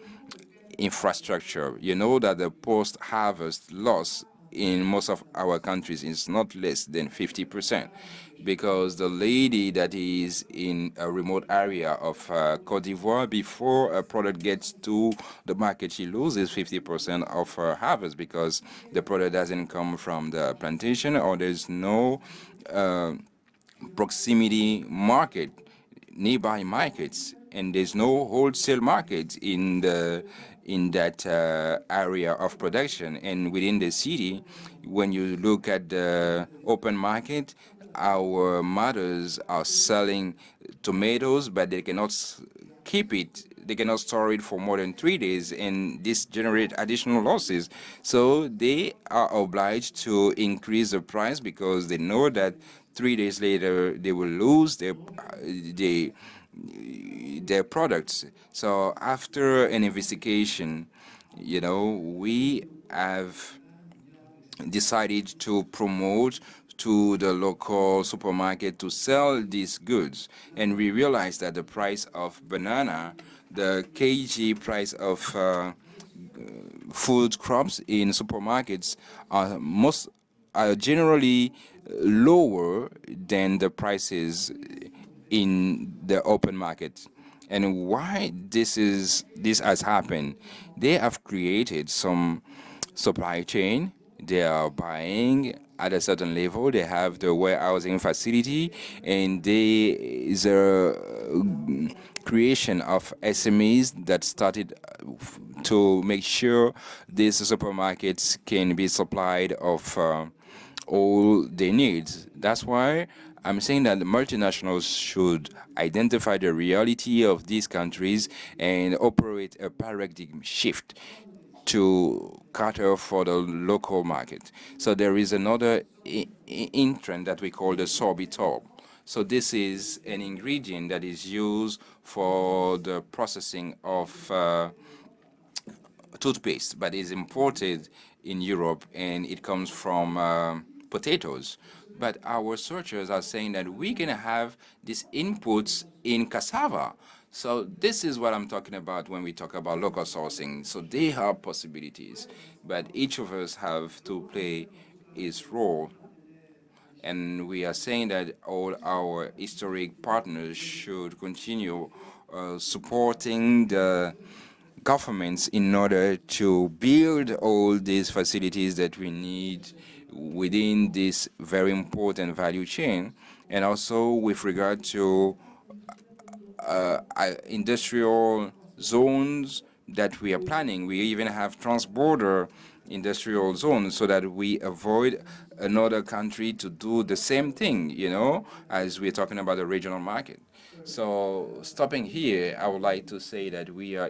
infrastructure. You know that the post-harvest loss in most of our countries is not less than 50%, because the lady that is in a remote area of Côte d'Ivoire, before a product gets to the market, she loses 50% of her harvest because the product doesn't come from the plantation, or there's no proximity market, nearby markets, and there's no wholesale market in that area of production. And within the city, when you look at the open market, our mothers are selling tomatoes, but they cannot keep it. They cannot store it for more than 3 days, and this generates additional losses. So they are obliged to increase the price because they know that 3 days later they will lose their products. So after an investigation, we have decided to promote to the local supermarket to sell these goods. And we realized that the price of banana, the kg price of food crops in supermarkets are generally lower than the prices in the open market. And why this has happened? They have created some supply chain. They are buying at a certain level. They have the warehousing facility, and there is a creation of SMEs that started to make sure these supermarkets can be supplied of all their needs. That's why I'm saying that the multinationals should identify the reality of these countries and operate a paradigm shift to cater for the local market. So there is another entrant that we call the sorbitol. So this is an ingredient that is used for the processing of toothpaste, but is imported in Europe, and it comes from potatoes. But our researchers are saying that we can have these inputs in cassava. So this is what I'm talking about when we talk about local sourcing. So they have possibilities, but each of us have to play its role. And we are saying that all our historic partners should continue supporting the governments in order to build all these facilities that we need within this very important value chain. And also with regard to industrial zones that we are planning. We even have trans-border industrial zones so that we avoid another country to do the same thing, you know, as we're talking about the regional market. So stopping here, I would like to say that we're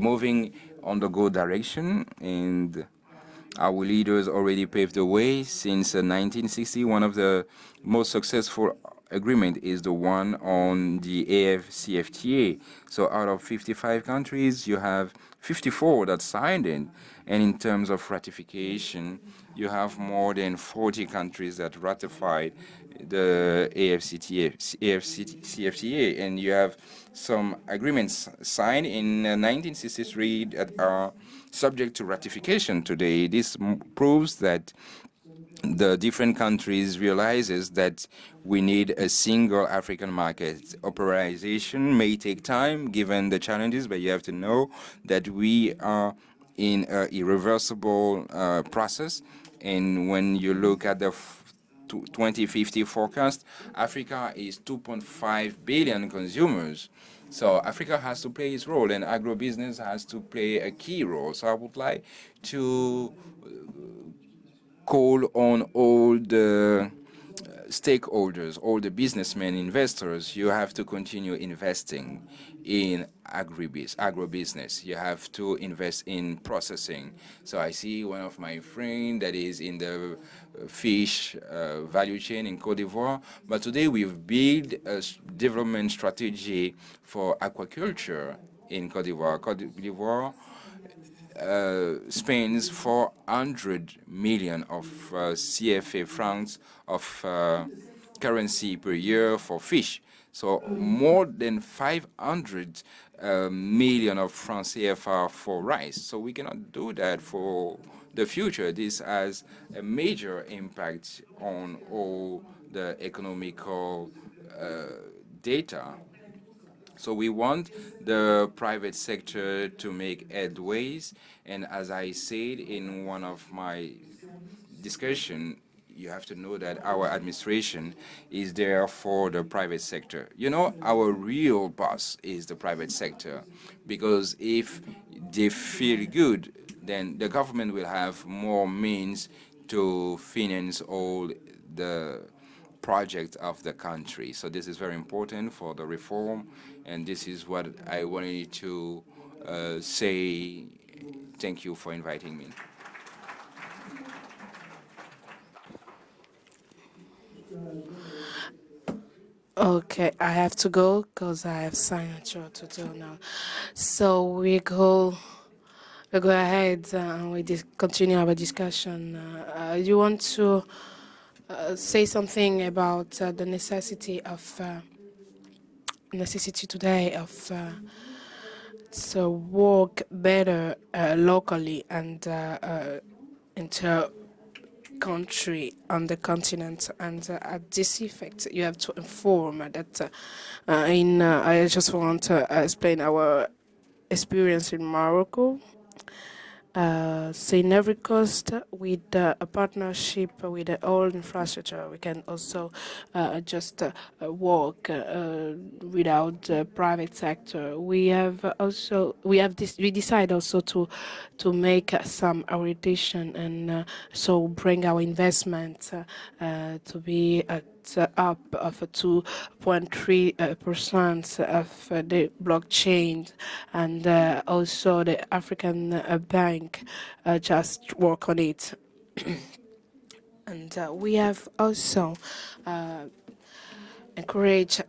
moving on the good direction, and our leaders already paved the way since 1960. One of the most successful agreement is the one on the AfCFTA. So out of 55 countries, you have 54 that signed it. And in terms of ratification, you have more than 40 countries that ratified the AfCFTA. And you have some agreements signed in 1963 that are subject to ratification today. This proves that the different countries realizes that we need a single African market. Operationalization may take time given the challenges, but you have to know that we are in an irreversible process. And when you look at the 2050 forecast, Africa is 2.5 billion consumers. So Africa has to play its role, and agribusiness has to play a key role. So I would like to call on all the stakeholders, all the businessmen, investors. You have to continue investing in agribusiness. You have to invest in processing. So I see one of my friends that is in the fish value chain in Côte d'Ivoire. But today we've built a development strategy for aquaculture in Côte d'Ivoire. Côte d'Ivoire spends 400 million of CFA francs of currency per year for fish. So more than 500 million of francs CFA for rice. So we cannot do that for the future. This has a major impact on all the economical data. So we want the private sector to make headways, and as I said in one of my discussion, you have to know that our administration is there for the private sector. You know, our real boss is the private sector, because if they feel good, then the government will have more means to finance all the projects of the country. So this is very important for the reform, and this is what I wanted to say. Thank you for inviting me. Okay, I have to go because I have signature to do now. So we go ahead and we continue our discussion. You want to say something about the necessity today of to work better locally and inter-country on the continent, and at this effect you have to inform that I just want to explain our experience in Morocco. say in every coast with a partnership with the old infrastructure. We can also just work without the private sector. We have also we decide also to make some orientation and so bring our investment to be at up of 2.3% of the blockchain, and also the African Bank just work on it. And we have also encouraged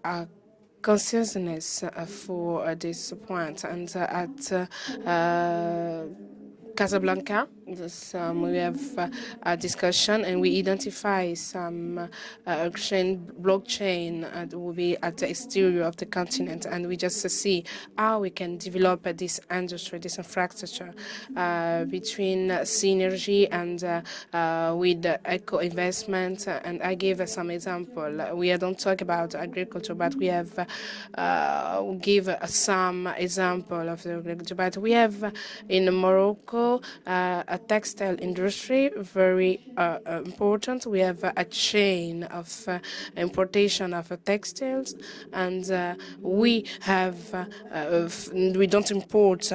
consciousness for this point, and at Casablanca, we have a discussion and we identify some blockchain that will be at the exterior of the continent, and we just see how we can develop this industry, this infrastructure between synergy and with eco investment. And I give some example. We don't talk about agriculture, but we have give some example of the agriculture. But we have in Morocco a textile industry, very important. We have a chain of importation of textiles, and we don't import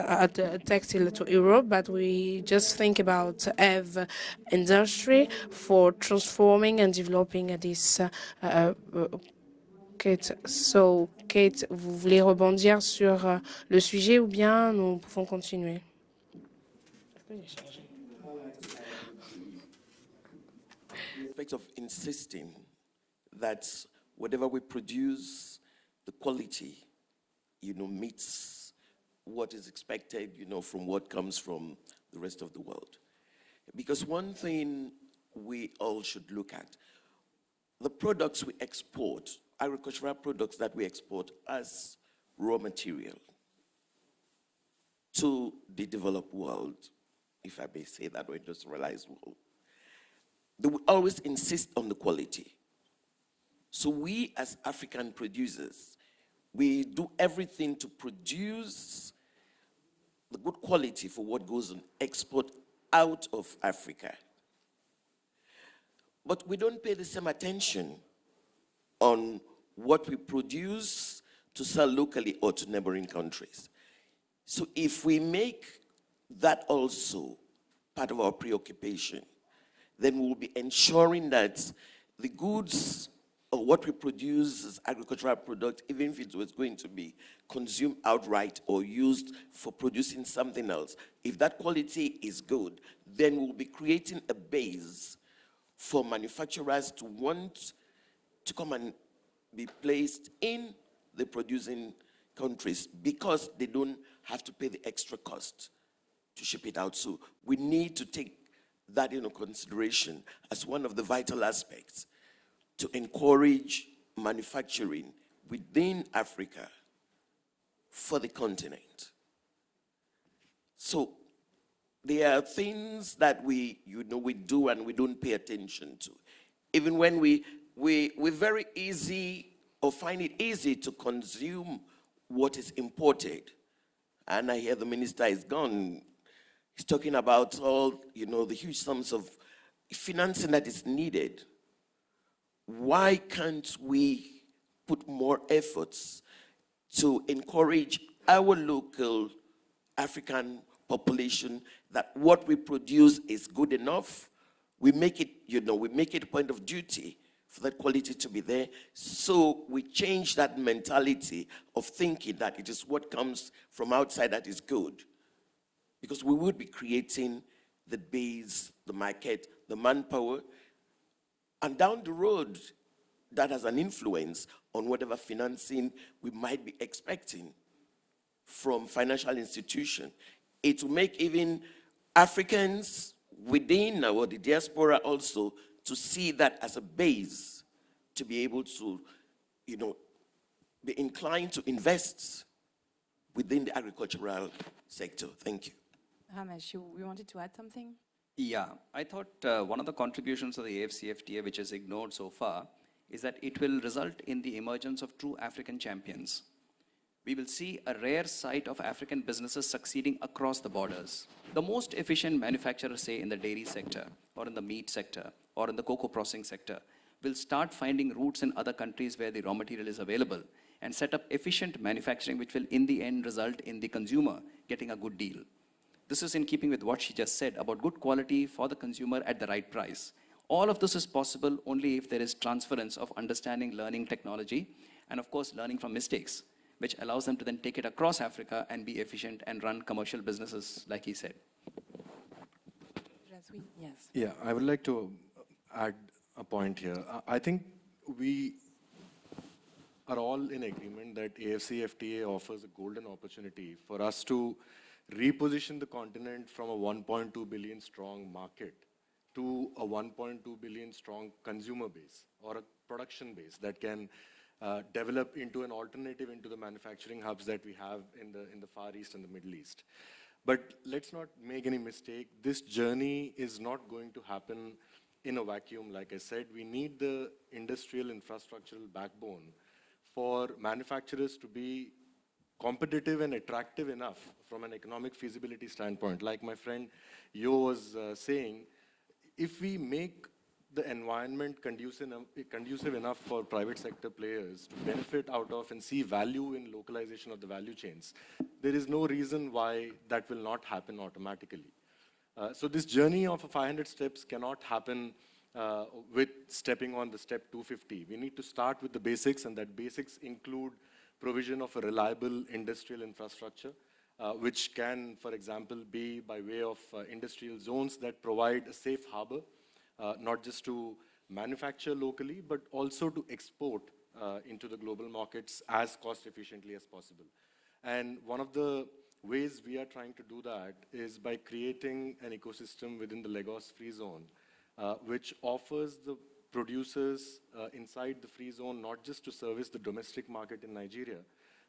textile to Europe, but we just think about have industry for transforming and developing this. Kate. So, Kate, vous voulez rebondir sur le sujet ou bien nous pouvons continuer? Aspect of insisting that whatever we produce, the quality, meets what is expected, from what comes from the rest of the world. Because one thing we all should look at, the products we export, agricultural products that we export as raw material to the developed world, if I may say that, or industrialized world, they will always insist on the quality. So we as African producers, we do everything to produce the good quality for what goes on export out of Africa. But we don't pay the same attention on what we produce to sell locally or to neighboring countries. So if we make that also part of our preoccupation, then we'll be ensuring that the goods or what we produce as agricultural products, even if it was going to be consumed outright or used for producing something else, if that quality is good, then we'll be creating a base for manufacturers to want to come and be placed in the producing countries because they don't have to pay the extra cost to ship it out. So we need to take that into consideration as one of the vital aspects to encourage manufacturing within Africa for the continent. So there are things that we do and we don't pay attention to. Even when we're very easy or find it easy to consume what is imported. And I hear the minister is gone. He's talking about all, the huge sums of financing that is needed. Why can't we put more efforts to encourage our local African population that what we produce is good enough? We make it, we make it a point of duty for that quality to be there. So we change that mentality of thinking that it is what comes from outside that is good. Because we would be creating the base, the market, the manpower, and down the road, that has an influence on whatever financing we might be expecting from financial institutions. It will make even Africans within or the diaspora also to see that as a base to be able to, be inclined to invest within the agricultural sector. Thank you. Ramesh, you wanted to add something? Yeah, I thought one of the contributions of the AfCFTA, which is ignored so far, is that it will result in the emergence of true African champions. we will see a rare sight of African businesses succeeding across the borders. The most efficient manufacturers, say in the dairy sector, or in the meat sector, or in the cocoa processing sector, will start finding roots in other countries where the raw material is available and set up efficient manufacturing, which will in the end result in the consumer getting a good deal. This is in keeping with what she just said about good quality for the consumer at the right price. All of this is possible only if there is transference of understanding, learning technology, and of course learning from mistakes, which allows them to then take it across Africa and be efficient and run commercial businesses, like he said. Yes. Yeah, I would like to add a point here. I think we are all in agreement that AfCFTA offers a golden opportunity for us to reposition the continent from a 1.2 billion strong market to a 1.2 billion strong consumer base or a production base that can develop into an alternative into the manufacturing hubs that we have in the Far East and the Middle East. But let's not make any mistake, this journey is not going to happen in a vacuum. Like I said, we need the industrial infrastructural backbone for manufacturers to be competitive and attractive enough from an economic feasibility standpoint. Like my friend Yo was saying, if we make the environment conducive enough for private sector players to benefit out of and see value in localization of the value chains, there is no reason why that will not happen automatically. So this journey of 500 steps cannot happen with stepping on the step 250. We need to start with the basics, and that basics include provision of a reliable industrial infrastructure, which can, for example, be by way of industrial zones that provide a safe harbor, not just to manufacture locally, but also to export into the global markets as cost efficiently as possible. And one of the ways we are trying to do that is by creating an ecosystem within the Lagos Free Zone, which offers the producers inside the free zone not just to service the domestic market in Nigeria,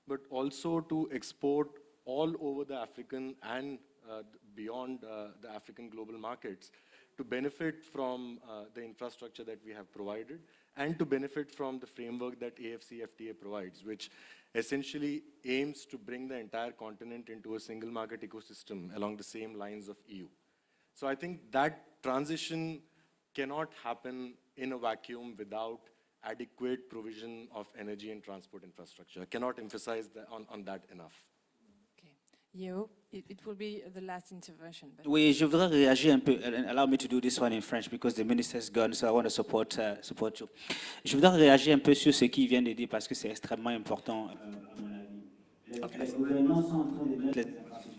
but also to export all over the African and beyond the African global markets, to benefit from the infrastructure that we have provided and to benefit from the framework that AfCFTA provides, which essentially aims to bring the entire continent into a single market ecosystem along the same lines of EU. So I think that transition cannot happen in a vacuum without adequate provision of energy and transport infrastructure. I cannot emphasize on that enough. Yo, it will be the last intervention. But Oui, je voudrais réagir un peu, and allow me to do this one in French because the minister's gone, so I want to support you. Je voudrais réagir un peu sur ce qu'il vient de dire parce que c'est extrêmement important.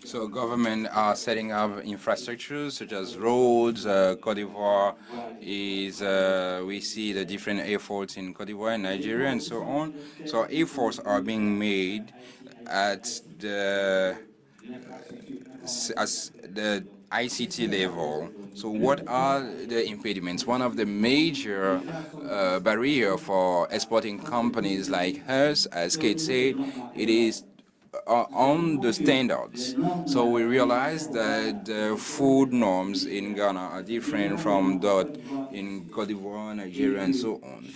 So government are setting up infrastructures such as roads. Côte d'Ivoire is, we see the different efforts in Côte d'Ivoire, Nigeria, and so on. So efforts are being made at the ICT level. So what are the impediments? One of the major barrier for exporting companies like hers, as Kate said, it is on the standards. So we realize that the food norms in Ghana are different from that in Cote d'Ivoire, Nigeria, and so on.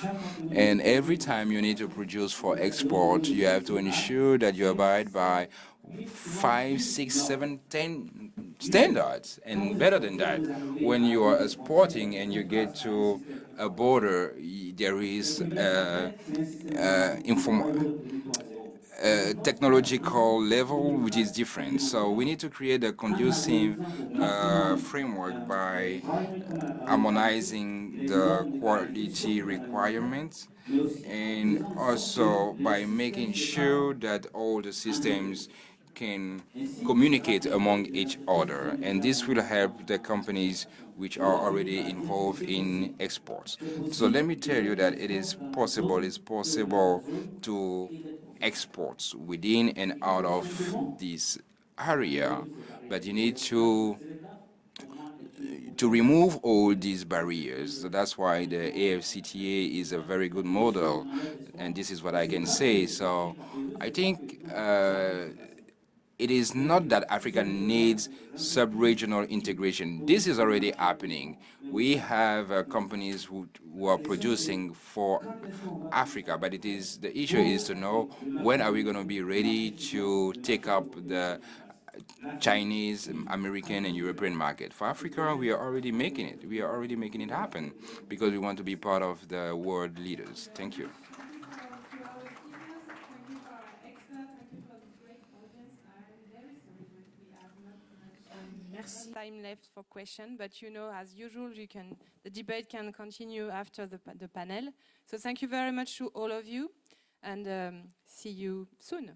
And every time you need to produce for export, you have to ensure that you abide by 5, 6, 7, 10 standards, and better than that. When you are exporting and you get to a border, there is technological level which is different. So we need to create a conducive framework by harmonizing the quality requirements and also by making sure that all the systems can communicate among each other, and this will help the companies which are already involved in exports. So let me tell you that it's possible to export within and out of this area, but you need to remove all these barriers. So that's why the AfCFTA is a very good model, and this is what I can say. So I think it is not that Africa needs sub-regional integration. This is already happening. We have companies who are producing for Africa, but the issue is to know when are we going to be ready to take up the Chinese, American, and European market. For Africa, we are already making it. We are already making it happen because we want to be part of the world leaders. Thank you. Time left for question, but you know, as usual, the debate can continue after the panel. So thank you very much to all of you, and see you soon.